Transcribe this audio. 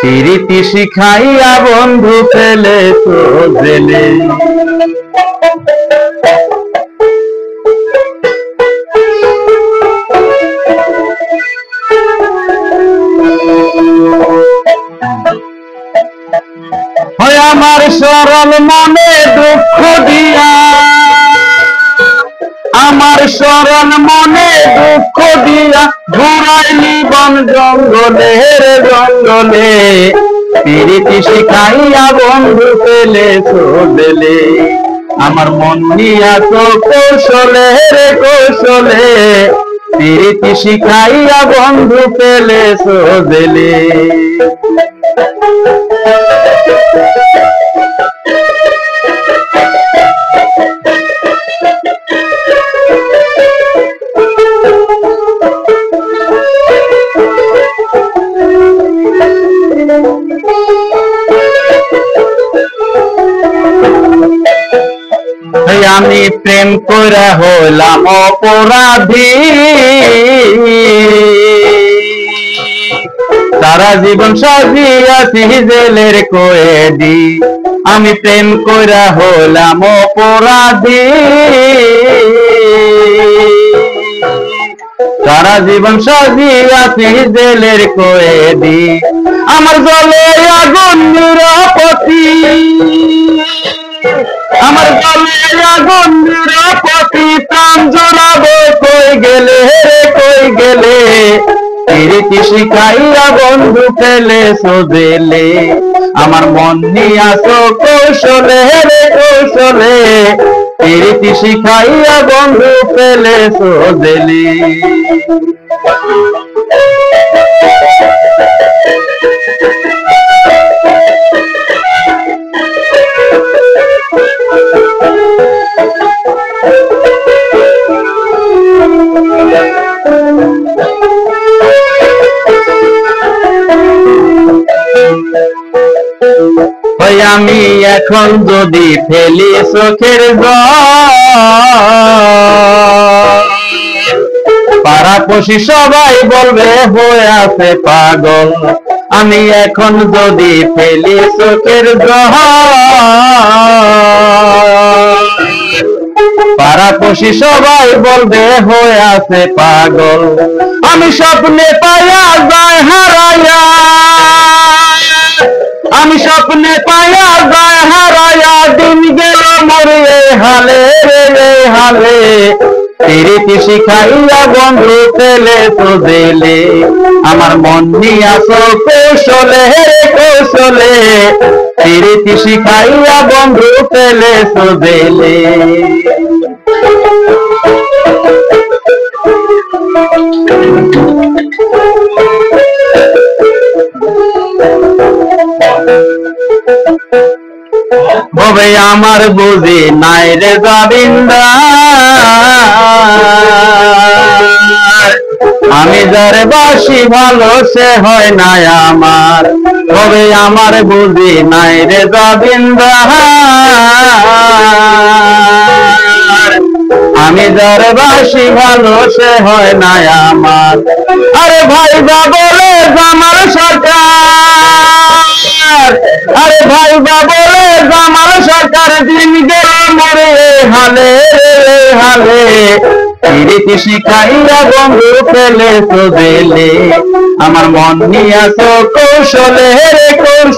প্রীতি শিখাইয়া বন্ধু পেলে তো জেলে। হয় আমার সরল মনে দুঃখ দিয়া, আমার সরল মনে দুঃখ দিয়া ঘুরাইলি বন জঙ্গলে রে জঙ্গলে। প্রীতি শিখাইয়া বন্ধু পেলে চলে, আমার মন নিয়া তো কৌশলে রে কৌশলে। প্রীতি শিখাইয়া বন্ধু পেলে চলে। আমি প্রেম করে হইলাম অপরাধী, সারা জীবন সাজিয়াছি জেলের কয়েদি। আমি প্রেম করে হইলাম অপরাধী, সারা জীবন সাজিয়াছি জেলের কয়েদি। আমার জলে আগুন নিরপতি, আমার জলে আগুন নিরপতি। প্রাণ জোড়াবো কই গেলে রে কই গেলে। প্রীতি শিখাইয়া বন্ধু পেলে সোজেলে, আমার মন নিয়াছো কৌশলে রে কৌশলে। প্রীতি শিখাইয়া বন্ধু পেলে সোজেলে। আমি এখন যদি ফেলি চোখের জল, পাড়াপড়শি সবাই বলবে হয়ে আছে পাগল। আমি এখন যদি ফেলি চোখের জল, পাড়াপড়শি সবাই বলবে হয়ে আছে পাগল। আমি স্বপ্নে পাইয়া যায় হারাইয়া, আমি স্বপ্নে পাইয়া যায় হারাইয়া। দিন গেল মরে হালে রে হালে। প্রীতি শিখাইয়া বন্ধু পেলে তো জেলে, আমার মন নিয়াছো কৌশলে রে কৌশলে। প্রীতি শিখাইয়া বন্ধু পেলে তো জেলে। ববে আমার বুঝি নাই রে জমিন্দার, আমি যারে বাসি ভালো সে হয় নাই আমার। ববে আমার বুঝি নাই রে জমিন্দার, আমি যারে বাসি ভালো সে হয় নাই আমার। আরে ভাই বা বলে জামাল সরকার, আরে ভাই বা বলে জামাল সরকার। দিন গেল মরে হালে রে হালে। প্রীতি শিখাইয়া বন্ধু পেলে তো জেলে, আমার মন নিয়াছো কৌশলে রে কৌশলে।